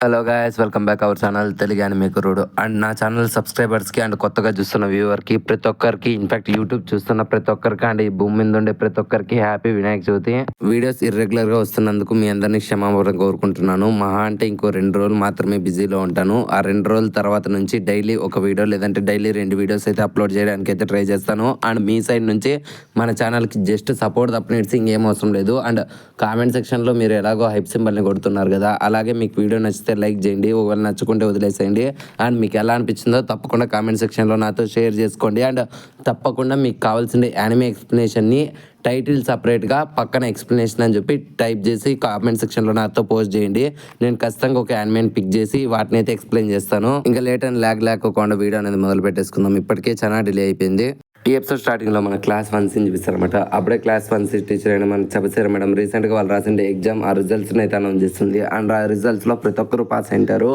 Hello guys, welcome back our channel Telugu anime కుర్రోడు. And నా channel సబ్స్క్రైబర్స్కి అండ్ కొత్తగా చూస్తున్న వ్యూవర్కి ప్రతి ఒక్కరికి, ఇన్ఫాక్ట్ యూట్యూబ్ చూస్తున్న ప్రతి ఒక్కరికి అండ్ ఈ భూమి మీద ఉండే ప్రతి ఒక్కరికి హ్యాపీ వినాయక చవితి. వీడియోస్ ఇర్రెగ్యులర్గా వస్తున్నందుకు మీ అందరినీ క్షమాపణ కోరుకుంటున్నాను. మహా అంటే ఇంకో 2 రోజులు మాత్రమే బిజీలో ఉంటాను. ఆ 2 రోజుల తర్వాత నుంచి డైలీ ఒక వీడియో లేదంటే డైలీ 2 వీడియోస్ అయితే అప్లోడ్ చేయడానికి అయితే ట్రై చేస్తాను. అండ్ మీ సైడ్ నుంచి మన ఛానల్కి జస్ట్ సపోర్ట్ తప్పనిచ్చి ఇంకేం అవసరం లేదు. అండ్ కామెంట్ సెక్షన్లో మీరు ఎలాగో హైప్ సింబల్ని కొడుతున్నారు కదా, అలాగే మీకు వీడియో నచ్చితే లైక్ చేయండి, ఒకవేళ నచ్చుకుంటే వదిలేసేయండి. అండ్ మీకు ఎలా అనిపించిందో తప్పకుండా కామెంట్ సెక్షన్లో నాతో షేర్ చేసుకోండి. అండ్ తప్పకుండా మీకు కావాల్సిన యానిమే ఎక్స్ప్లెనేషన్ని టైటిల్ సపరేట్గా పక్కన ఎక్స్ప్లెనేషన్ అని చెప్పి టైప్ చేసి కామెంట్ సెక్షన్లో నాతో పోస్ట్ చేయండి. నేను ఖచ్చితంగా ఒక యానిమేని పిక్ చేసి వాటిని అయితే ఎక్స్ప్లెయిన్ చేస్తాను. ఇంకా లేట్ అండ్ ల్యాగ్ లేకుండా వీడియో అనేది మొదలు పెట్టేసుకుందాం. ఇప్పటికే చాలా డిలే అయిపోయింది. ఈ ఎపిసోడ్ స్టార్టింగ్లో మన క్లాస్ 1 సీన్ చూపిస్తారనమాట. అప్పుడే క్లాస్ 1 టీచర్ అయిన మన చబసేర మేడం రీసెంట్గా వాళ్ళు రాసిన ఎగ్జామ్ ఆ రిజల్ట్స్ని అయితే అనౌన్స్ చేస్తుంది. అండ్ ఆ రిజల్ట్స్లో ప్రతి ఒక్కరు పాస్ అయింటారు.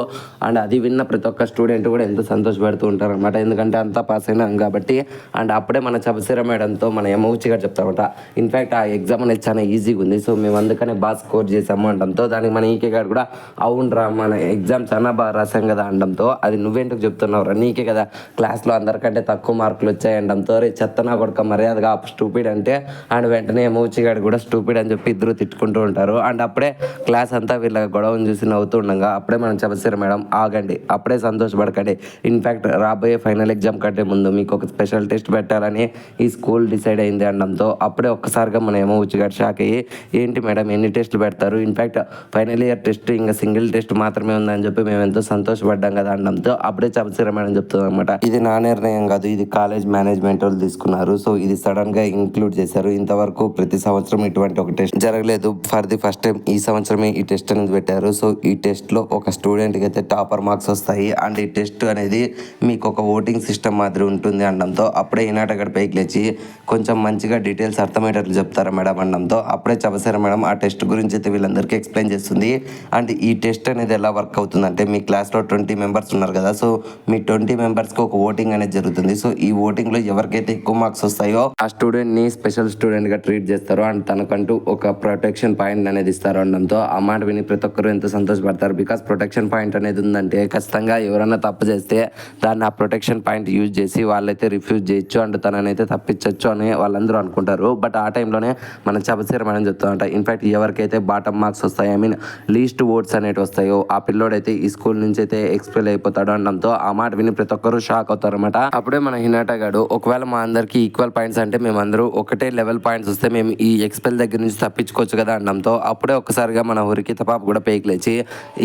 అండ్ అది విన్న ప్రతి ఒక్క స్టూడెంట్ కూడా ఎంతో సంతోషపడుతూ ఉంటారు అనమాట, ఎందుకంటే అంతా పాస్ అయినాం కాబట్టి. అండ్ అప్పుడే మన చబసేర మేడంతో మన ఎమౌచి గారు చెప్తారన్నమాట, ఇన్ఫ్యాక్ట్ ఆ ఎగ్జామ్ అనేది చాలా ఈజీగా ఉంది, సో మేము అందుకనే బాగా స్కోర్ చేసాము అనడంతో, దానికి మన ఈకే గారు కూడా అవునరా మన ఎగ్జామ్ చాలా బాగా రాసాం కదా అనడంతో, అది నువ్వేంటో చెప్తున్నావు, నీకే కదా క్లాస్లో అందరికంటే తక్కువ మార్కులు వచ్చాయి అనడంతో, చెత్తనా కొడుక మర్యాదగా స్టూపిడ్ అంటే. అండ్ వెంటనే మూచిగాడు కూడా స్టూపిడ్ అని చెప్పి ఇద్దరు తిట్టుకుంటూ ఉంటారు. అండ్ అప్పుడే క్లాస్ అంతా వీళ్ళ గొడవను చూసి నవ్వుతూ ఉండగా అప్పుడే మనం చెప్పేసారు, మేడం ఆగండి, అప్పుడే సంతోషపడకండి, ఇన్ఫ్యాక్ట్ రాబోయే ఫైనల్ ఎగ్జామ్ కంటే ముందు మీకు ఒక స్పెషల్ టెస్ట్ పెట్టాలని ఈ స్కూల్ డిసైడ్ అయింది అనడంతో, అప్పుడే ఒక్కసారిగా మన మూచిగాడు షాక్ అయ్యి, ఏంటి మేడం ఎన్ని టెస్టులు పెడతారు, ఇన్ఫ్యాక్ట్ ఫైనల్ ఇయర్ టెస్ట్ ఇంకా సింగిల్ టెస్ట్ మాత్రమే ఉందని చెప్పి మేము ఎంతో సంతోషపడ్డాం కదా అనడంతో, అప్పుడే చెప్పేసారు మేడం చెప్తుంది అనమాట, ఇది నా నిర్ణయం కాదు, ఇది కాలేజ్ మేనేజ్మెంట్ వాళ్ళు తీసుకున్నారు, సో ఇది సడన్ గా ఇంక్లూడ్ చేశారు. ఇంతవరకు ప్రతి సంవత్సరం ఇటువంటి ఒక టెస్ట్ జరగలేదు, ఫర్ ది ఫస్ట్ టైం ఈ సంవత్సరమే ఈ టెస్ట్ అనేది పెట్టారు. సో ఈ టెస్ట్ లో ఒక స్టూడెంట్ కి అయితే టాపర్ మార్క్స్ వస్తాయి. అండ్ ఈ టెస్ట్ అనేది మీకు ఒక ఓటింగ్ సిస్టమ్ మాదిరి ఉంటుంది అనడంతో, అప్పుడే ఈనాట పైకి లేచి కొంచెం మంచిగా డీటెయిల్స్ అర్థమయ్యేటట్లు చెప్తారా మేడం అనడంతో, అప్పుడే చెప్పసారా మేడం ఆ టెస్ట్ గురించి అయితే వీళ్ళందరికీ ఎక్స్ప్లెయిన్ చేస్తుంది. అండ్ ఈ టెస్ట్ అనేది ఎలా వర్క్ అవుతుందంటే, మీ క్లాస్లో 20 మెంబర్స్ ఉన్నారు కదా, సో మీ 20 మెంబర్స్కి ఒక ఓటింగ్ అనేది జరుగుతుంది. సో ఈ ఓటింగ్లో ఎవరికైతే ఎక్కువ మార్క్స్ వస్తాయో ఆ స్టూడెంట్ ని స్పెషల్ స్టూడెంట్ గా ట్రీట్ చేస్తారు. అండ్ తనకంటూ ఒక ప్రొటెక్షన్ పాయింట్ అనేది ఇస్తారు అనడంతో, ఆ మాట విని ప్రతి ఒక్కరు ఎంతో సంతోషపడతారు. బికాస్ ప్రొటెక్షన్ పాయింట్ అనేది ఉందంటే ఖచ్చితంగా ఎవరైనా తప్పు చేస్తే దాన్ని ఆ ప్రొటెక్షన్ పాయింట్ యూజ్ చేసి వాళ్ళైతే రిఫ్యూజ్ చేయొచ్చు అండ్ తననైతే తప్పించవచ్చు అని వాళ్ళందరూ అనుకుంటారు. బట్ ఆ టైంలోనే మన చబసేర మనం చెప్తామంట, ఇన్ఫాక్ట్ ఎవరికైతే బాటమ్ మార్క్స్ వస్తాయో, ఐ మీన్ లీస్ట్ ఓట్స్ అనేవి వస్తాయో, ఆ పిల్లోడైతే ఈ స్కూల్ నుంచి అయితే ఎక్స్పెల్ అయిపోతాడు అనడంతో, ఆ మాట విని ప్రతి ఒక్కరు షాక్ అవుతారు అనమాట. అప్పుడే మన హినాటా గాడు, ఒకవేళ మా అందరికి ఈక్వల్ పాయింట్స్ అంటే మేమందరూ ఒకటే లెవెల్ పాయింట్స్ వస్తే మేము ఈ ఎక్స్పెల్ దగ్గర నుంచి తప్పించుకోవచ్చు కదా అనడంతో, అప్పుడే ఒక్కసారిగా మన హురికిత పాప కూడా పైకి లేచి,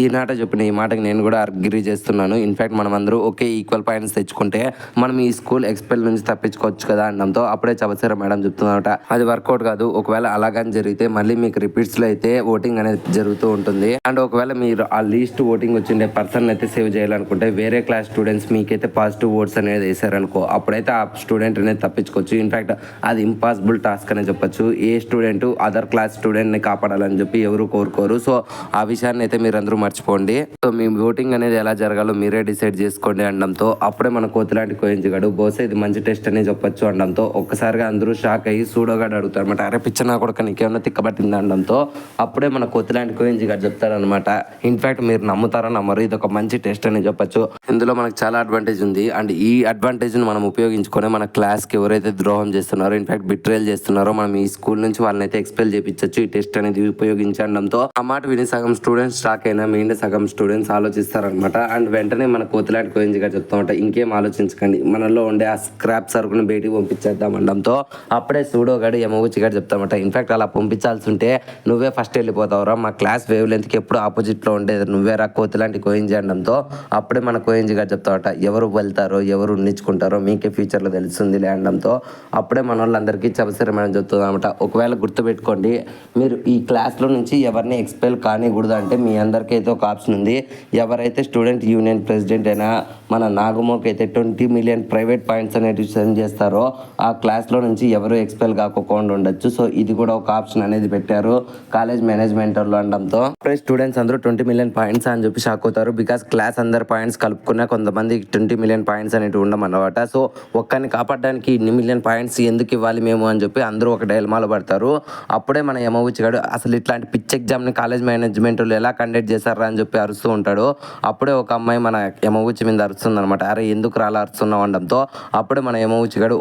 ఈ నాట చెప్పిన ఈ మాటకి నేను కూడా అగ్రీ చేస్తున్నాను, ఇన్ఫాక్ట్ మనం అందరూ ఒకే ఈక్వల్ పాయింట్స్ తెచ్చుకుంటే మనం ఈ స్కూల్ ఎక్స్పెల్ నుంచి తప్పించుకోవచ్చు కదా అనడంతో, అప్పుడే చబసేర మేడం చెప్తున్నమాట, అది వర్కౌట్ కాదు, ఒకవేళ అలాగని జరిగితే మళ్ళీ మీకు రిపీట్స్లో అయితే ఓటింగ్ అనేది జరుగుతూ ఉంటుంది. అండ్ ఒకవేళ మీరు ఆ లీస్ట్ ఓటింగ్ వచ్చిండే పర్సన్ అయితే సేవ్ చేయాలనుకుంటే వేరే క్లాస్ స్టూడెంట్స్ మీకైతే పాజిటివ్ ఓట్స్ అనేది వేసారనుకో, అప్పుడైతే ఆ స్టూడెంట్ అనేది తప్పించుకోవచ్చు. ఇన్ఫాక్ట్ అది ఇంపాసిబుల్ టాస్క్ అని చెప్పొచ్చు. ఏ స్టూడెంట్ అదర్ క్లాస్ స్టూడెంట్ని కాపాడాలని చెప్పి ఎవరు కోరుకోరు. సో ఆ విషయాన్ని అయితే మీరందరూ మర్చిపోండి. సో మీ ఓటింగ్ అనేది ఎలా జరగాలో మీరే డిసైడ్ చేసుకోండి అనడంతో, అప్పుడే మన కోతిలాంటి కోయించగాడు, బహుశా ఇది మంచి టెస్ట్ అని చెప్పొచ్చు అనడంతో, ఒక్కసారిగా అందరూ షాక్ అయ్యి సూడోగాడు అడుగుతారు అనమాట, అరే పిచ్చనా కొడుకు నీకేమన్నా తిక్కబట్టింది అనడంతో, అప్పుడే మన కోతిలాంటి కోయించగాడు చెప్తారనమాట, ఇన్ఫాక్ట్ మీరు నమ్ముతారో నమ్మరు, ఇది ఒక మంచి టెస్ట్ అని చెప్పొచ్చు. ఇందులో మనకు చాలా అడ్వాంటేజ్ ఉంది. అండ్ ఈ అడ్వాంటేజ్ని మనం ఉపయోగించుకొని మన క్లాస్కి ఎవరైతే ద్రోహం చేస్తున్నారో, ఇన్ఫాక్ట్ బిట్రేల్ చేస్తున్నారో, మనం ఈ స్కూల్ నుంచి వాళ్ళని అయితే ఎక్స్పెల్ చేయించవచ్చు ఈ టెస్ట్ అనేది ఉపయోగించడంతో. ఆ మాట విని సగం స్టూడెంట్స్ స్టాక్ అయినా మిగిలిన సగం స్టూడెంట్స్ ఆలోచిస్తారనమాట. అండ్ వెంటనే మన కోతిలాంటి కోయించిగా చెప్తామంట, ఇంకేం ఆలోచించకండి, మనలో ఉండే ఆ స్క్రాప్ సరుకుని బయటికి పంపించేద్దాం అనడంతో, అప్పుడే సూడోగాడు యమవుచిగాడు చెప్తామంట, ఇన్ఫాక్ట్ అలా పంపించాల్సి ఉంటే నువ్వే ఫస్ట్ వెళ్ళిపోతావురా, మా క్లాస్ వేవ్ లెంత్కి ఎప్పుడు ఆపోజిట్లో ఉండేది నువ్వేరా కోతిలాంటి కోయించి అనడంతో, అప్పుడే మన కోయించిగా చెప్తామంట, ఎవరు వెళ్తారో ఎవరు ఉన్నించుకుంటారో మీకే ఫ్యూచర్లో తెలుస్తుంది అనడంతో, అప్పుడే మన వాళ్ళందరికీ చబసేర మేడం చెప్తుంది అనమాట, ఒకవేళ గుర్తుపెట్టుకోండి, మీరు ఈ క్లాస్లో నుంచి ఎవరిని ఎక్స్పెల్ కానికూడదు అంటే మీ అందరికీ అయితే ఒక ఆప్షన్ ఉంది. ఎవరైతే స్టూడెంట్ యూనియన్ ప్రెసిడెంట్ అయినా మన నాగమోకి అయితే 20 మిలియన్ ప్రైవేట్ పాయింట్స్ అనేవి సెండ్ చేస్తారో ఆ క్లాస్లో నుంచి ఎవరు ఎక్స్పెల్ కాకుండా ఉండొచ్చు. సో ఇది కూడా ఒక ఆప్షన్ అనేది పెట్టారు కాలేజ్ మేనేజ్మెంట్ వాళ్ళు అనడంతో, స్టూడెంట్స్ అందరూ 20 మిలియన్ పాయింట్స్ అని చెప్పి షాక్ అవుతారు. బికాస్ క్లాస్ అందరు పాయింట్స్ కలుపుకున్న కొంతమంది 20 మిలియన్ పాయింట్స్ అనేవి ఉండమన్నమాట. సో ఒక్కరిని కాపాడాలి పడడానికి ఇన్ని మిలియన్ పాయింట్స్ ఎందుకు ఇవ్వాలి మేము అని చెప్పి అందరూ ఒక డైలమాలో పడతారు. అప్పుడే మన యమౌచి గాడు అసలు ఇట్లాంటి పిచ్ ఎగ్జామ్ని కాలేజ్ మేనేజ్మెంట్ వాళ్ళు ఎలా కండక్ట్ చేశారా అని చెప్పి అరుస్తూ ఉంటాడు. అప్పుడే ఒక అమ్మాయి మన యమౌచి మీద అరుస్తుంది అనమాట. అరే ఎందుకు రాలా అరుస్తున్నావు అనడంతో అప్పుడే మన యమౌచి గాడు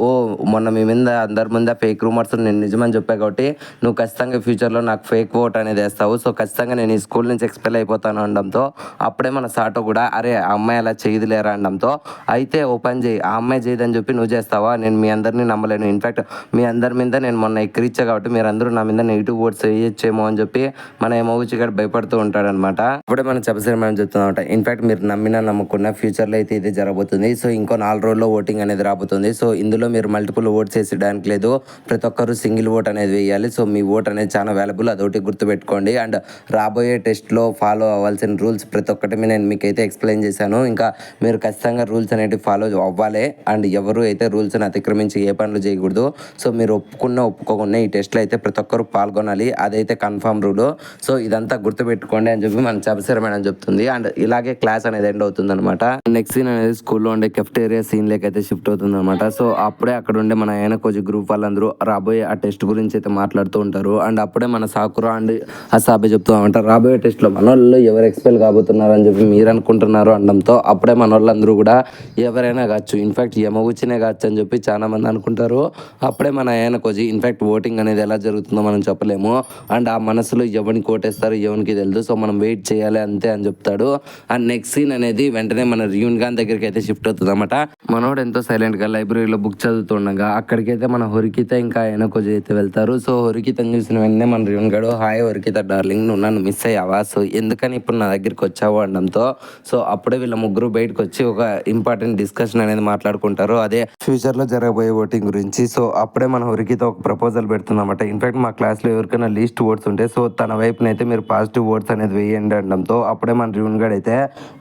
మొన్న మీ మీద అందరి ముందే ఫేక్ రూమర్స్ నేను నిజమని చెప్పా కాబట్టి నువ్వు ఖచ్చితంగా ఫ్యూచర్లో నాకు ఫేక్ ఓట్ అనేది వేస్తావు, సో ఖచ్చితంగా నేను ఈ స్కూల్ నుంచి ఎక్స్పెల్ అయిపోతాను అనడంతో అప్పుడే మన సాటో కూడా అరే ఆ అమ్మాయి అలా చేయదులేరా అనడంతో అయితే ఓ పని చేయి, ఆ అమ్మాయి చేయదని చెప్పి నువ్వు చేస్తావా, నేను మీ అందరినీ నమ్మలేను, ఇన్ఫాక్ట్ మీ అందరి మీద నేను మొన్న ఎక్కిరిచ్చా కాబట్టి మీరు అందరూ నా మీద నెగిటివ్ ఓట్స్ వేయచ్చేమో అని చెప్పి మన యమౌచి గాడు భయపడుతూ ఉంటాడనమాట. అప్పుడే మనం చెప్పసరి మనం చెప్తున్నామంట ఇన్ఫాక్ట్ మీరు నమ్మినా నమ్ముకున్న ఫ్యూచర్లో అయితే ఇది జరగబోతుంది. సో ఇంకో 4 రోజుల్లో ఓటింగ్ అనేది రాబోతుంది. సో ఇందులో మీరు మల్టిపుల్ ఓట్స్ వేసేయడానికి లేదు, ప్రతి ఒక్కరు సింగిల్ ఓట్ అనేది వేయాలి. సో మీ ఓట్ అనేది చాలా వాల్యుబుల్, అదొకటి గుర్తుపెట్టుకోండి. అండ్ రాబోయే టెస్ట్లో ఫాలో అవ్వాల్సిన రూల్స్ ప్రతి ఒక్కటి నేను మీకైతే ఎక్స్ప్లెయిన్ చేశాను. ఇంకా మీరు ఖచ్చితంగా రూల్స్ అనేవి ఫాలో అవ్వాలి. అండ్ ఎవరు అయితే రూల్స్ని అతిక్రమించి ఏ పనులు చేయకూడదు. సో మీరు ఒప్పుకోకుండా ఈ టెస్ట్లో అయితే ప్రతి ఒక్కరు పాల్గొనాలి, అదైతే కన్ఫర్మ్ రూల్. సో ఇదంతా గుర్తుపెట్టుకోండి అని చెప్పి మన చబసరి మేడం చెప్తుంది. అండ్ ఇలాగే క్లాస్ అనేది ఎండ్ అవుతుంది అనమాట. నెక్స్ట్ సీన్ అనేది స్కూల్లో ఉండే కెఫ్టేరియా సీన్ లేక అయితే షిఫ్ట్ అవుతుంది అనమాట. సో అప్పుడే అక్కడ ఉండే మన యనకోజి గ్రూప్ వాళ్ళందరూ రాబోయే ఆ టెస్ట్ గురించి అయితే మాట్లాడుతూ ఉంటారు. అండ్ అప్పుడే మన సాకురా అండ్ అసాబే చెప్తూ ఉంటారు రాబోయే టెస్ట్లో మన వాళ్ళు ఎవరు ఎక్స్పెల్ కాబోతున్నారు అని చెప్పి మీరు అనుకుంటున్నారు అనడంతో అప్పుడే మన వాళ్ళందరూ కూడా ఎవరైనా కావచ్చు, ఇన్ఫాక్ట్ యమగుచ్చినే కావచ్చు అని చెప్పి చాలా మంది అనుకుంటారు. అప్పుడే మన యనకోజి ఇన్ఫాక్ట్ ఓటింగ్ అనేది ఎలా జరుగుతుందో మనం చెప్పలేము. అండ్ ఆ మనసులో ఎవరిని కోటేస్తారో ఎవరికి తెలియదు, సో మనం వెయిట్ చేయాలి అంతే అని చెప్తాడు. అండ్ నెక్స్ట్ సీన్ అనేది వెంటనే మన రియూన్ ఖాన్ దగ్గరికి అయితే షిఫ్ట్ అవుతుంది అనమాట. మనోడు ఎంతో సైలెంట్గా లైబ్రరీలో బుక్ చదువుతుండగా అక్కడికైతే మన హొరికిత ఇంకా యనకోజి అయితే వెళ్తారు. సో హొరికితని చూసిన వెంటనే మన రియూన్ గాడు హాయ్ హొరికిత డార్లింగ్, నువ్వు నన్ను మిస్ అయ్యావా, సో ఎందుకని ఇప్పుడు నా దగ్గరికి వచ్చావు అనడంతో సో అప్పుడే వీళ్ళ ముగ్గురు బయటకు వచ్చి ఒక ఇంపార్టెంట్ డిస్కషన్ అనేది మాట్లాడుకుంటారు, అదే ఫ్యూచర్లో జరగబోయే ఓటింగ్ గురించి. సో అప్పుడే మన హొరికిత ఒక ప్రపోజల్ పెడుతుందన్నమాట. ఇన్ఫాక్ట్ మా క్లాస్లో ఎవరికైనా లీస్ట్ ఓట్స్ ఉంటే సో తన వైపునైతే మీరు పాజిటివ్ ఓట్స్ అనేది వేయండి అనడంతో అప్పుడే మన రియూన్ గడ్ అయితే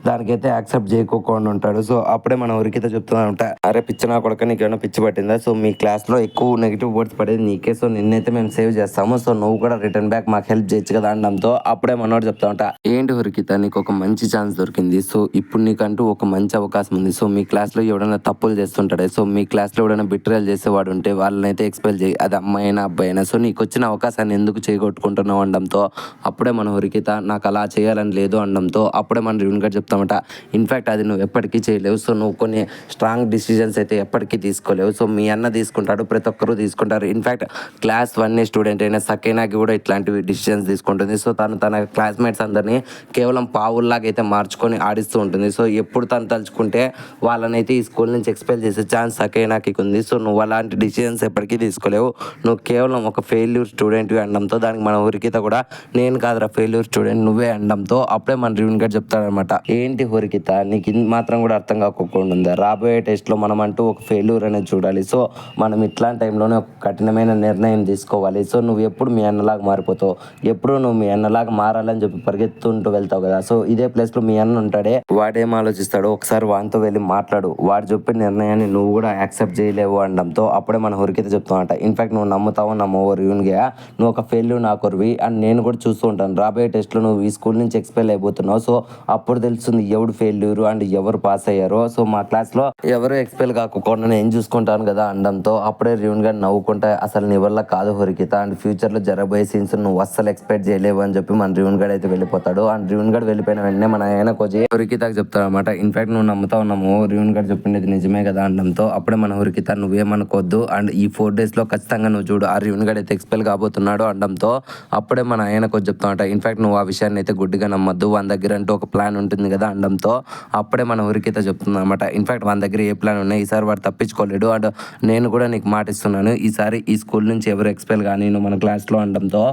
దానికైతే యాక్సెప్ట్ చేయకోకుండా ఉంటాడు. సో అప్పుడే మన హొరికిత చెప్తున్నా అరే పిచ్చి నా కొడుక నీకేమైనా పిచ్చి పట్టిందా, సో మీ క్లాస్లో ఎక్కువ నెగిటివ్ ఓట్స్ పడేది నీకే, సో నిన్నైతే మేము సేవ్ చేస్తాము, సో నువ్వు కూడా రిటర్న్ బ్యాక్ మాకు హెల్ప్ చేయొచ్చు కదా అనడంతో అప్పుడే మనోడు చెప్తా ఉంటా ఏంటి హొరికిత నీకు ఒక మంచి ఛాన్స్ దొరికింది, సో ఇప్పుడు నీకంటూ ఒక మంచి అవకాశం ఉంది. సో మీ క్లాస్లో ఎవడైనా తప్పులు చేస్తుంటాడే, సో మీ క్లాస్లో ఎవడైనా బిట్రేల్ చేసేవాడు ఉంటే వాళ్ళని అయితే ఎక్స్పెల్ చేయి, అది అమ్మాయి అయినా అబ్బాయి అయినా, సో నీకు వచ్చిన అవకాశాన్ని ఎందుకు చేయగొట్టుకుంటున్నావు అనడంతో అప్పుడే మన హొరికిత నాకు అలా చేయాలని లేదు అనడంతో అప్పుడే మన రియూన్ గడ్ చెప్తామట ఇన్ఫాక్ట్ అది నువ్వు ఎప్పటికీ చేయలేవు, సో నువ్వు కొన్ని స్ట్రాంగ్ డిసిజన్స్ అయితే ఎప్పటికీ తీసుకోలేవు, సో మీ అన్న తీసుకుంటాడు, ప్రతి ఒక్కరూ తీసుకుంటారు. ఇన్ఫాక్ట్ క్లాస్ 1 స్టూడెంట్ అయినా సకేనాకి కూడా ఇట్లాంటివి డిసిజన్స్ తీసుకుంటుంది. సో తన క్లాస్మేట్స్ అందరినీ కేవలం పావుల్లాగా అయితే మార్చుకొని ఆడిస్తూ ఉంటుంది. సో ఎప్పుడు తను తలుచుకుంటే వాళ్ళనైతే ఈ స్కూల్ నుంచి ఎక్స్పెల్ చేసే ఛాన్స్ సకేనాకి ఉంది. సో నువ్వు అలాంటి డిసిజన్స్ ఎప్పటికీ తీసుకోలేవు, నువ్వు కేవలం ఒక ఫెయిల్యూర్ స్టూడెంట్ అనడంతో దానికి మన హొరికిత కూడా నేను కాదురా ఫెయిల్యూర్ స్టూడెంట్ నువ్వే అనడంతో అప్పుడే మన రియూన్ గడ్ చెప్తాడనమాట ఏంటి హొరికిత నీకు ఇది మాత్రం కూడా అర్థం కాకుండా ఉందా, రాబోయే టెస్ట్లో మనం అంటూ ఒక ఫెయిల్యూర్ అనేది చూడాలి, సో మనం ఇట్లాంటి టైంలోనే ఒక కఠినమైన నిర్ణయం తీసుకోవాలి. సో నువ్వు ఎప్పుడు మీ అన్నలాగా మారిపోతావు, ఎప్పుడు నువ్వు మీ అన్నలాగా మారాలని చెప్పి పరిగెత్తుంటూ వెళ్తావు కదా, సో ఇదే ప్లేస్లో మీ అన్న ఉంటాడే వాడేం ఆలోచిస్తాడో ఒకసారి వాడితో వెళ్ళి మాట్లాడు, వాడు చెప్పిన నిర్ణయాన్ని నువ్వు కూడా యాక్సెప్ట్ చేయలేవు అనడంతో అప్పుడే మన హొరికిత చెప్తామంట ఇన్ఫాక్ట్ నువ్వు నమ్ముతావు నమ్మవు రియూన్గా నువ్వు ఒక ఫెయిల్యూర్ నా కొరివి అండ్ నేను కూడా చూస్తూ ఉంటాను రాబోయే టెస్ట్లో నువ్వు ఈ స్కూల్ నుంచి ఎక్స్పెల్ అయిపోతున్నావు, సో అప్పుడు తెలుస్తుంది ఎవడు ఫెయిల్యూర్ అండ్ ఎవరు పాస్ అయ్యారో, సో మా క్లాస్లో ఎవరు ఎక్స్పెల్ కాకుండా నేను చూసుకుంటాను కదా అనడంతో అప్పుడే రియూన్ గారు నవ్వుకుంటా అసలు నీ వల్ల కాదు హొరికిత అండ్ ఫ్యూచర్లో జరగబోయే సీన్స్ నువ్వు అస్సలు ఎక్స్పెక్ట్ చేయలేవు అని చెప్పి మన రియూన్ గడ్ అయితే వెళ్ళిపోతాడు. అండ్ రియూన్ గడ్ వెళ్ళిపోయిన వెంటనే మన యనకోజి హొరికితకి చెప్తాడు అనమాట ఇన్ఫాక్ట్ నువ్వు నమ్ముతావు నమ్మవు రియూన్ గడ్ చెప్పింది నిజమే కదా అనడంతో అప్పుడే మన హొరికిత నువ్వేమనుకోవద్దు అండ్ ఈ 4 డేస్లో ఖచ్చితంగా నువ్వు చూడు ఆ రియూన్ గడ్ అయితే ఎక్స్పెల్ కాబోతున్నాడు అనడంతో అప్పుడే మన యనకోజి చెప్తామంట ఇన్ఫాక్ట్ నువ్వు ఆ విషయాన్ని అయితే గుడ్డిగా నమ్మద్దు, వాళ్ళ దగ్గర అంటూ ఒక ప్లాన్ ఉంటుంది కదా అనడంతో అప్పుడే మన హొరికిత చెప్తుంది అనమాట ఇన్ఫాక్ట్ వాళ్ళ దగ్గర ఏ ప్లాన్ ఉన్నాయి, ఈసారి వాడు తప్పించుకోలేడు అండ్ నేను కూడా నీకు మాట ఇస్తున్నాను ఈసారి ఈ స్కూల్ నుంచి ఎవరు ఎక్స్పెల్ కానీ నువ్వు మన క్లాస్లో అనడంతో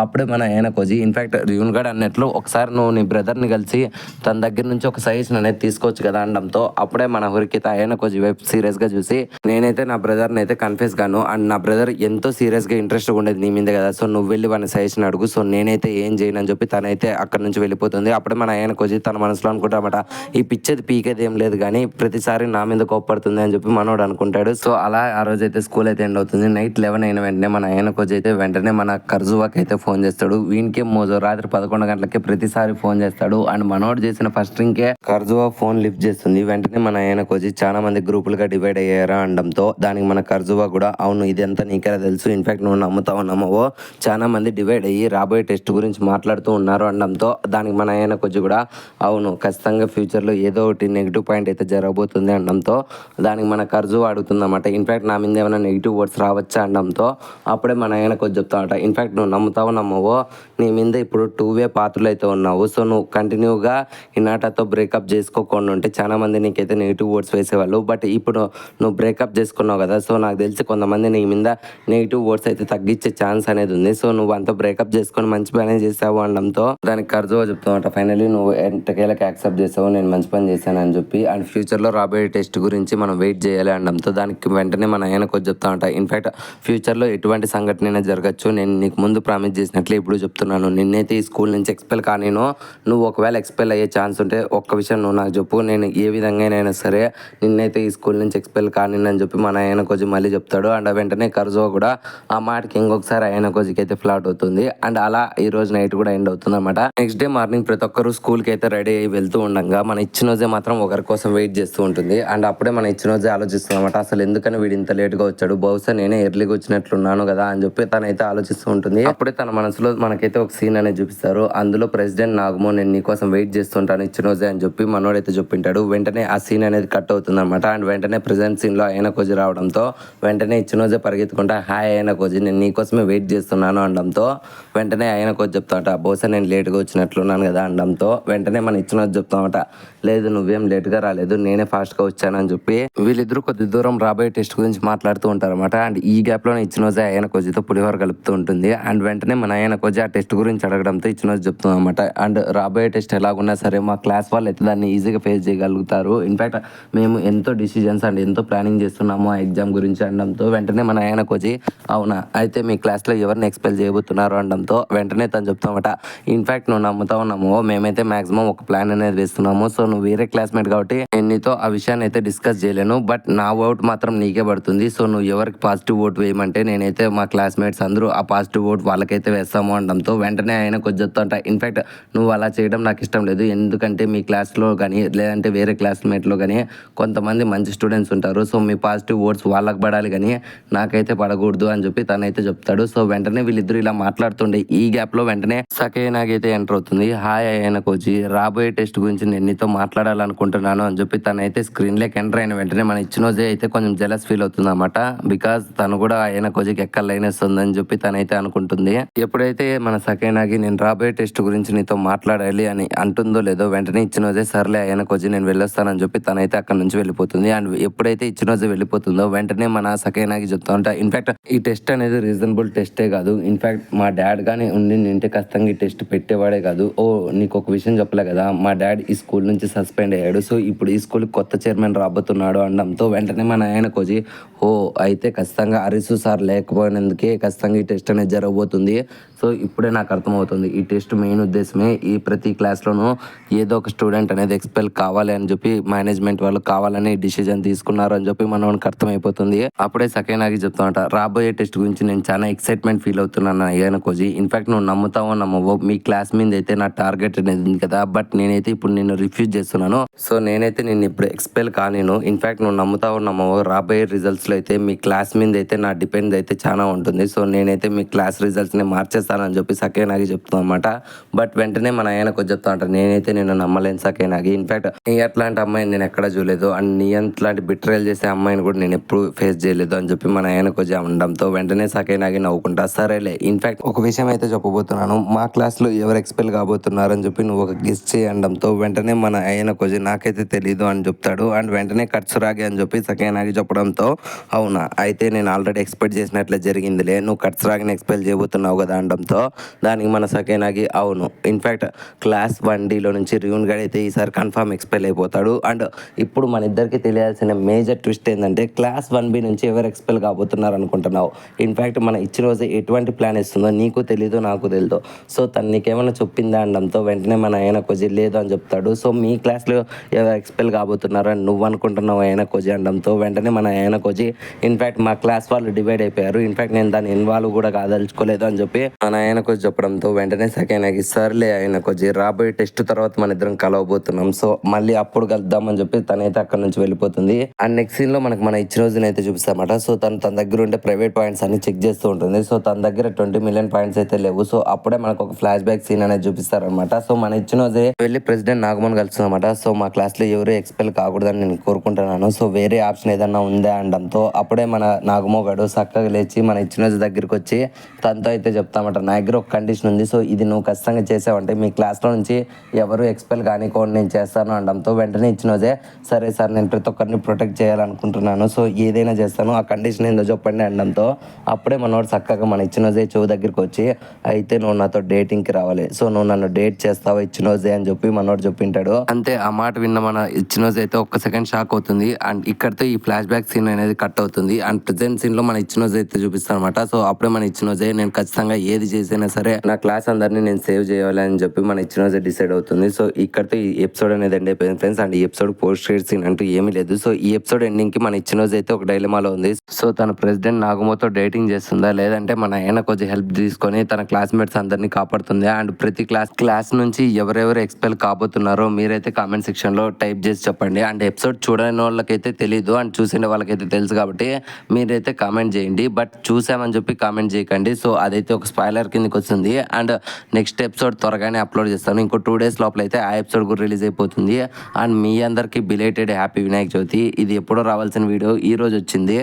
అప్పుడే మన యనకోజి ఇన్ఫాక్ట్ రియూన్ గడ్ అన్నట్లు ఒకసారి నువ్వు నీ బ్రదర్ని కలిసి తన దగ్గర నుంచి ఒక సజెషన్ అనేది తీసుకోవచ్చు కదా అనడంతో అప్పుడే మన హొరికిత యనకోజి వైపు సీరియస్గా చూసి నేనైతే నా బ్రదర్ని అయితే కన్ఫ్యూజ్ గాను అండ్ నా బ్రదర్ ఎంతో సీరియస్గా ఇంట్రెస్ట్గా ఉండేది నీ మీద కదా, సో నువ్వు వెళ్ళి వాడిని సజెషన్ అడుగు, సో నేనైతే ఏం చేయను అని చెప్పి తనైతే అక్కడ నుంచి వెళ్ళిపోతుంది. అప్పుడే మన యనకోజి తన మనసులో అనుకుంటామట ఈ పిచ్చేది పీకేది ఏం లేదు కానీ ప్రతిసారి నా మీద కోప్పడుతుంది అని చెప్పి మనోడు అనుకుంటాడు. సో అలా ఆ రోజు అయితే స్కూల్ అయితే ఎండ్ అవుతుంది. నైట్ 11 అయిన వెంటనే మన యనకోజి అయితే వెంటనే మన కర్జువాకి అయితే ఫోన్ చేస్తాడు. వీనికే మోజు రాత్రి 11 గంటలకి ప్రతిసారి ఫోన్ చేస్తాడు అండ్ మనోడు చేసిన ఫస్ట్ రింగ్కే కర్జువా ఫోన్ లిఫ్ట్ చేస్తుంది. వెంటనే మన యనకోజి చాలా మంది గ్రూపులుగా డివైడ్ అయ్యారా అనడంతో దానికి మన కర్జువా కూడా అవును ఇదంతా నీకెలా తెలుసు, ఇన్ఫాక్ట్ నువ్వు నమ్ముతావు నమ్మవో చాలా మంది డివైడ్ అయ్యి రాబోయే టెస్ట్ గురించి మాట్లాడుతూ ఉన్నారు అనడంతో దానికి మన ఆయన కొంచెం కూడా అవును ఖచ్చితంగా ఫ్యూచర్లో ఏదో ఒకటి నెగిటివ్ పాయింట్ అయితే జరగబోతుంది అనడంతో దానికి మన కర్జువా అడుగుతుందన్నమాట. ఇన్ఫాక్ట్ నా మీద ఏమైనా నెగిటివ్ వర్డ్స్ రావచ్చా అనడంతో అప్పుడే మన ఆయన కొంచెం చెప్తామట. ఇన్ఫాక్ట్ నువ్వు నమ్ముతావో నమ్మవో నీ మీద ఇప్పుడు 2 పాత్రలు అయితే ఉన్నావు. సో నువ్వు కంటిన్యూగా ఇనాటతో బ్రేకప్ చేసుకోకుండా ఉంటే చాలా మంది నీకైతే నెగిటివ్ వర్డ్స్ వేసేవాళ్ళు. బట్ ఇప్పుడు నువ్వు బ్రేకప్ చేసుకున్నావు కదా, సో నాకు తెలిసి కొంతమంది నీ మీద నెగిటివ్ వర్డ్స్ అయితే తగ్గించే ఛాన్స్ అనేది ఉంది. సో నువ్వు అంతా బ్రేకప్ చేసుకొని మంచి పని చేసావు అనడంతో దానికి కర్జువా చెప్తామట. ఫైనల్లీ నువ్వు ఎంతకేళ్ళకి యాక్సెప్ట్ చేసావు, నేను మంచి పని చేశాను అని చెప్పి అండ్ ఫ్యూచర్లో రాబోయే టెస్ట్ గురించి మనం వెయిట్ చేయాలి అనడంతో దానికి వెంటనే మన ఆయన కొంచెం చెప్తామట. ఇన్ఫాక్ట్ ఫ్యూచర్లో ఎటువంటి సంఘటన జరగచ్చు, నేను నీకు ముందు ప్రామిస్ చేసినట్లే ఇప్పుడు చెప్తున్నాను. నిన్నైతే ఈ స్కూల్ నుంచి ఎక్స్పెల్ కానీను, నువ్వు ఒకవేళ ఎక్స్పెల్ అయ్యే ఛాన్స్ ఉంటే ఒక్క విషయం నువ్వు నాకు చెప్పు, నేను ఏ విధంగానైనా సరే నిన్నైతే ఈ స్కూల్ నుంచి ఎక్స్పెల్ కానీనని చెప్పి మన ఆయన కొంచెం మళ్ళీ చెప్తాడు. అండ్ వెంటనే కర్జువా కూడా ఆ మాటకి ఇంకొకసారి ఆయన కొంచెంకి అయితే ఫ్లాట్ అవుతుంది. అండ్ అలా ఈ రోజు నైట్ కూడా ఎండ్ అవుతుంది అనమాట. నెక్స్ట్ డే మార్నింగ్ ప్రతి ఒక్కరు స్కూల్కి అయితే రెడీ అయ్యి వెళ్తూ ఉండగా మన ఇచ్చిన రోజే మాత్రం ఒకరి కోసం వెయిట్ చేస్తూ ఉంటుంది. అండ్ అప్పుడే మన ఇచ్చిన రోజే ఆలోచిస్తుంది అనమాట, అసలు ఎందుకని వీడు ఇంత లేట్గా వచ్చాడు, బహుశా నేనే ఎర్లీగా వచ్చినట్లున్నాను కదా అని చెప్పి తనైతే ఆలోచిస్తూ ఉంటుంది. అప్పుడే తన మనసులో మనకైతే ఒక సీన్ అనేది చూపిస్తారు. అందులో ప్రెసిడెంట్ నాగమో నేను నీకోసం వెయిట్ చేస్తుంటాను ఇచ్చిన రోజే అని చెప్పి మనోడైతే చెప్పింటాడు. వెంటనే ఆ సీన్ అనేది కట్ అవుతుంది అనమాట. అండ్ వెంటనే ప్రెసెంట్ సీన్లో ఆయన కోజి రావడంతో వెంటనే ఇచ్చిన రోజే పరిగెత్తుకుంటా హాయ్ ఆయన కోజి నేను నీకోసమే వెయిట్ చేస్తున్నాను అనడంతో వెంటనే ఆయన కోజి చెప్తామట, బహుశా నేను లేట్గా వచ్చినట్లున్నాను కదా అనడంతో వెంటనే మన ఇచ్చిన రోజు చెప్తామట, లేదు నువ్వేం లేట్గా రాలేదు, నేనే ఫాస్ట్గా వచ్చానని చెప్పి వీళ్ళిద్దరూ కొద్ది దూరం రాబోయే టెస్ట్ గురించి మాట్లాడుతూ ఉంటారన్నమాట. అండ్ ఈ గ్యాప్లోనే ఇచ్చిన రోజే ఆయన కోజితో పులిహోర కలుపుతూ ఉంటుంది. అండ్ వెంటనే మన ఆయన కోజి ఆ టెస్ట్ గురించి అడగడంతో ఇచ్చిన రోజు చెప్తుంది అనమాట. అండ్ రాబోయే టెస్ట్ ఎలాగున్నా సరే మా క్లాస్ వాళ్ళు అయితే దాన్ని ఈజీగా ఫేస్ చేయగలుగుతారు. ఇన్ఫాక్ట్ మేము ఎంతో డిసిజన్స్ అండ్ ఎంతో ప్లానింగ్ చేస్తున్నాము ఆ ఎగ్జామ్ గురించి అనడంతో వెంటనే మన ఆయన కోచి అవునా అయితే మీ క్లాస్లో ఎవరిని ఎక్స్పెల్ చేయబోతున్నారు అనడంతో వెంటనే తను చెప్తామట, ఇన్ఫాక్ట్ నువ్వు నమ్ముతావు నమ్మో మేమైతే మాక్సిమం ఒక ప్లాన్ అనేది వేస్తున్నాము. సో నువ్వు వేరే క్లాస్మేట్ కాబట్టి నేను నీతో ఆ విషయాన్ని అయితే డిస్కస్ చేయలేను, బట్ నా ఓట్ మాత్రం నీకే పడుతుంది. సో నువ్వు ఎవరికి పాజిటివ్ ఓట్ వేయమంటే నేనైతే మా క్లాస్మేట్స్ అందరూ ఆ పాజిటివ్ ఓట్ వాళ్ళకైతే వేస్తాము అనడంతో వెంటనే ఆయన కొంచెం చెప్తాంట, ఇన్ఫాక్ట్ నువ్వు అలా చేయడం నాకు ఇష్టం లేదు, ఎందుకంటే మీ క్లాస్లో కానీ లేదంటే వేరే క్లాస్మేట్లో కానీ కొంతమంది మంచి స్టూడెంట్స్ ఉంటారు. సో మీ పాజిటివ్ ఓట్స్ వాళ్ళకి పడాలి కానీ నాకైతే పడకూడదు అని చెప్పి తనైతే చెప్తాడు. సో వెంటనే వీళ్ళిద్దరు ఇలా మాట్లాడుతుండే ఈ గ్యాప్లో వెంటనే సకేనాగైతే ఎంటర్ అవుతుంది. హాయ్ ఆయన కోచి రాబోయే టెస్ట్ గురించి నేను నీతో మాట్లాడాలనుకుంటున్నాను అని చెప్పి తనైతే స్క్రీన్లోకి ఎంటర్ అయిన వెంటనే మన ఇచ్చిన రోజే అయితే కొంచెం జెలస్ ఫీల్ అవుతుంది అనమాట. బికాజ్ తను కూడా ఆయన కోచికి ఎక్కడ లైన్ వస్తుంది అని చెప్పి తనైతే అనుకుంటుంది. ఎప్పుడైతే మన సకేనాగి నేను రాబోయే టెస్ట్ గురించి నీతో మాట్లాడాలి అని అంటుందో లేదో వెంటనే ఇచ్చిన రోజే సర్లే ఆయన కోచి నేను వెళ్ళొస్తానని చెప్పి తనైతే అక్కడ నుంచి వెళ్ళిపోతుంది. అండ్ ఎప్పుడైతే ఇచ్చిన రోజే వెళ్ళిపోతుందో వెంటనే మన సకేనాగి చెప్తా ఉంటా, ఇన్ఫాక్ట్ ఈ టెస్ట్ అనేది రీజనబుల్ టెస్టే కాదు, ఇన్ఫాక్ట్ మా డాడ్ కానీ ఉండి నింటే ఖచ్చితంగా ఈ టెస్ట్ పెట్టేవాడే కాదు. ఓ నీకు ఒక విషయం చెప్పలే కదా, మా డాడ్ ఈ స్కూల్ నుంచి సస్పెండ్ అయ్యాడు, సో ఇప్పుడు ఈ స్కూల్కి కొత్త చైర్మన్ రాబోతున్నాడు అనడంతో వెంటనే మన ఆయన కోచి ఓ అయితే ఖచ్చితంగా అరిసు సార్ లేకపోయినందుకే ఖచ్చితంగా ఈ టెస్ట్ అనేది జరగబోతుంది. సో ఇప్పుడే నాకు అర్థమవుతుంది ఈ టెస్ట్ మెయిన్ ఉద్దేశమే ఈ ప్రతి క్లాస్లోనూ ఏదో ఒక స్టూడెంట్ అనేది ఎక్స్పెల్ కావాలి అని చెప్పి మేనేజ్మెంట్ వాళ్ళు కావాలని డిసిజన్ తీసుకున్నారు అని చెప్పి మనకి అర్థమైపోతుంది. అప్పుడే సకేనాగి చెప్తామంట, రాబోయే టెస్ట్ గురించి నేను చాలా ఎక్సైట్మెంట్ ఫీల్ అవుతున్నాను అయ్యాను కోజి, ఇన్ఫాక్ట్ నువ్వు నమ్ముతావో నమ్మవో మీ క్లాస్ మీద అయితే నా టార్గెట్ అనేది ఉంది కదా, బట్ నేనైతే ఇప్పుడు నిన్ను రిఫ్యూజ్ చేస్తున్నాను. సో నేనైతే నిన్ను ఇప్పుడు ఎక్స్పెల్ కానిను, ఇన్ఫాక్ట్ నువ్వు నమ్ముతావో నమ్మవో రాబోయే రిజల్ట్స్లో అయితే మీ క్లాస్ మీద అయితే నా డిపెండ్ అయితే చాలా ఉంటుంది. సో నేనైతే మీ క్లాస్ రిజల్ట్స్ని మార్చేస్తానని చెప్పి సకేనాగి చెప్తాను అనమాట. బట్ వెంటనే మన ఆయన కొంచెం చెప్తా ఉంటాను, నేనైతే నేను నమ్మలేను సకేనాగి, ఇన్ఫాక్ట్ నీ అట్లాంటి అమ్మాయిని నేను ఎక్కడ చూడలేదు అండ్ నీ అట్లాంటి బిట్రేల్ చేసే అమ్మాయిని కూడా నేను ఎప్పుడు ఫేస్ చేయలేదు అని చెప్పి మన ఆయన కొంచెం ఉండడంతో వెంటనే సకేనాగి నవ్వుకుంటా సరేలే, ఇన్ఫాక్ట్ ఒక విషయం అయితే చెప్పబోతున్నాను, మా క్లాస్లో ఎవరు ఎక్స్పెల్ కాబోతున్నారు అని చెప్పి నువ్వు ఒక గెస్ చేయడంతో వెంటనే మన ఆయన కొంచెం నాకైతే తెలీదు అని చెప్తాడు. అండ్ వెంటనే కట్సురాగి అని చెప్పి సకేనాగి చెప్పడంతో అవునా అయితే నేను ఆల్రెడీ ఎక్స్పెక్ట్ చేసినట్లే జరిగిందిలే, నువ్వు కట్సురాగిని ఎక్స్పెల్ చేయబోతున్నావు కదా అనడంతో దానికి మన సకేనాగి అవును ఇన్ఫాక్ట్ క్లాస్ 1Dలో నుంచి రియూన్ గడ్ అయితే ఈసారి కన్ఫర్మ్ ఎక్స్పెల్ అయిపోతాడు. అండ్ ఇప్పుడు మన ఇద్దరికి తెలియాల్సిన మేజర్ ట్విస్ట్ ఏంటంటే క్లాస్ 1B నుంచి ఎవరు ఎక్స్పెల్ కాబోతున్నారు అనుకుంటున్నావు, ఇన్ఫాక్ట్ మన ఇచ్చిన రోజు ఎటువంటి ప్లాన్ ఇస్తుందో నీకు తెలీదు నాకు తెలియదు, సో తను నీకేమైనా చెప్పిందా అనడంతో వెంటనే మన ఆయన కొజి లేదు అని చెప్తాడు. సో మీ క్లాస్లో ఎవరు ఎక్స్పెల్ కాబోతున్నారు అని నువ్వు అనుకుంటున్నావు ఆయన కొజి అనడంతో వెంటనే మన ఆయన కొజి ఇన్ఫాక్ట్ మా క్లాస్ వాళ్ళు డివైడ్ అయిపోయారు, ఇన్ఫాక్ట్ నేను దాన్ని ఇన్వాల్వ్ కూడా కాదలుచుకోలేదు అని చెప్పి మన ఆయన కొజి చెప్పడంతో వెంటనే సెకండ్ సర్లే ఆయన కొజి రాబోయే టెస్ట్ తర్వాత మన ఇద్దరం కలవబోతున్నాం, సో మళ్ళీ అప్పుడు కలుద్దామని చెప్పి తనైతే అక్కడ నుంచి వెళ్ళిపోతుంది. అండ్ నెక్స్ట్ సీన్ లో మనకు మన ఇచ్చిన రోజున అయితే చూపిస్తామట. సో తన దగ్గర ఉండే ప్రైవేట్ పాయింట్స్ అన్ని చెక్ చేస్తూ ఉంటుంది. సో తన దగ్గర 20 మిలియన్ పాయింట్స్ అయితే లేవు. సో అప్పుడే మనకు ఒక ఫ్లాష్ బ్యాక్ సీన్ అనేది చూపిస్తారనమాట. సో మన ఇచ్చిన రోజే వెళ్ళి ప్రెసిడెంట్ నాగమోహన్ కలుస్తుందన్నమాట. సో మా క్లాస్ లో ఎవరు ఎక్స్పెల్ కాకూడదని నేను కోరుకుంటున్నాను. సో వేరే ఆప్షన్ ఏదన్నా ఉందా అనడంతో అప్పుడే మన నాగమోగాడు చక్కగా లేచి మన ఇచ్చిన రోజు దగ్గరికి వచ్చి తనతో అయితే చెప్తామట, నా దగ్గర ఒక కండిషన్ ఉంది. సో ఇది నువ్వు ఖచ్చితంగా చేసావంటే మీ క్లాస్లో నుంచి ఎవరు ఎక్స్పెల్ కానికోండి నేను చేస్తాను అనడంతో వెంటనే ఇచ్చిన రోజే, సరే సార్ నేను ప్రతి ఒక్కరిని ప్రొటెక్ట్ చేయాలనుకుంటున్నాను. సో ఏదైనా చేస్తాను, ఆ కండిషన్ ఏందో చెప్పండి అనడంతో అప్పుడే మనోడు చక్కగా మన ఇచ్చిన రోజే చెవు దగ్గరికి వచ్చి, అయితే నువ్వు నాతో డేటింగ్కి రావాలి, సో నువ్వు నన్ను డేట్ చేస్తావా ఇచ్చిన రోజే అని చెప్పి మనోడు చెప్పింటాడు. అంతే ఆ మాట విన్న మన ఇచ్చిన రోజు అయితే ఒక్క సెకండ్ షాక్ అవుతుంది. అండ్ ఇక్కడితో ఈ ఫ్లాష్ బ్యాక్ సీన్ అనేది కట్ అవుతుంది. అండ్ ప్రెసెంట్ సీన్ లో మన ఇచ్చిన రోజు అయితే చూపిస్తాను అనమాట. సో అప్పుడే మన ఇచ్చిన రోజే నేను ఖచ్చితంగా ఏది చేసినా సరే నా క్లాస్ అందరినీ నేను సేవ్ చేయాలి అని చెప్పి మన ఇచ్చిన రోజే డిసైడ్ అవుతుంది. సో ఇక్కడితో ఈ ఎపిసోడ్ అనేది ఎండ్ అయిపోయింది ఫ్రెండ్స్. అండ్ ఈ ఎపిసోడ్ పోస్ట్ క్రెడిట్ సీన్ అంటూ ఏమీ లేదు. సో ఈ ఎపిసోడ్ ఎండింగ్ కి మన ఇచ్చిన రోజు అయితే ఒక డైలమాలో ఉంది. సో తన ప్రెసిడెంట్ నాగమోతో డేటింగ్ చేస్తుందా లేదంటే మన ఆయన కొంచెం హెల్ప్ తీసుకొని తన క్లాస్మేట్స్ అందరినీ కాపాడుతుందా, అండ్ ప్రతి క్లాస్ నుంచి ఎవరెవరు ఎక్స్పెల్ కాబోతున్నారో మీరైతే కామెంట్ సెక్షన్ లో టైప్ చేసి చెప్పండి. అండ్ ఎపిసోడ్ చూడని వాళ్ళకైతే తెలీదు, అండ్ చూసిన వాళ్ళకైతే తెలుసు కాబట్టి మీరైతే కామెంట్ చేయండి. బట్ చూసామని చెప్పి కామెంట్ చేయకండి. సో అదైతే ఒక స్పాయిలర్ కిందకి వస్తుంది. అండ్ నెక్స్ట్ ఎపిసోడ్ త్వరగానే అప్లోడ్ చేస్తాను. ఇంకో 2 days లోపల అయితే ఆ ఎపిసోడ్ కూడా రిలీజ్ అయిపోతుంది. అండ్ మీ అందరికీ బిలేటెడ్ హ్యాపీ వినాయక చవితి. ఇది ఎప్పుడో రావాల్సిన వీడియో ఈ రోజు వచ్చింది.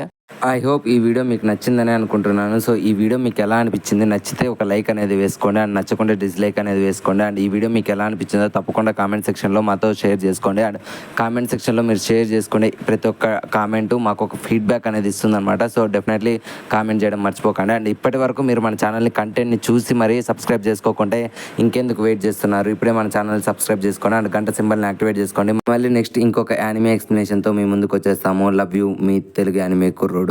ఐ హోప్ ఈ వీడియో మీకు నచ్చిందని అనుకుంటున్నాను. సో ఈ వీడియో మీకు ఎలా అనిపించింది, నచ్చితే ఒక లైక్ అనేది వేసుకోండి, అండ్ నచ్చకుంటే డిస్లైక్ అనేది వేసుకోండి. అండ్ ఈ వీడియో మీకు ఎలా అనిపించిందో తప్పకుండా కామెంట్ సెక్షన్లో మాతో షేర్ చేసుకోండి. అండ్ కామెంట్ సెక్షన్లో మీరు షేర్ చేసుకోండి. ప్రతి ఒక్క కామెంట్ మాకు ఒక ఫీడ్బ్యాక్ అనేది ఇస్తుంది అనమాట. సో డెఫినెట్లీ కామెంట్ చేయడం మర్చిపోకండి. అండ్ ఇప్పటి వరకు మీరు మన ఛానల్ని కంటెంట్ని చూసి మరీ సబ్స్క్రైబ్ చేసుకోకుంటే ఇంకెందుకు వెయిట్ చేస్తున్నారు, ఇప్పుడే మన ఛానల్ సబ్స్క్రైబ్ చేసుకోండి. అండ్ గంట సింబల్ని యాక్టివేట్ చేసుకోండి. మళ్ళీ నెక్స్ట్ ఇంకొక యానిమే ఎక్స్ప్లెనేషన్తో మీ ముందుకు వచ్చేస్తాము. Love you, me Telugu anime కుర్రోడు.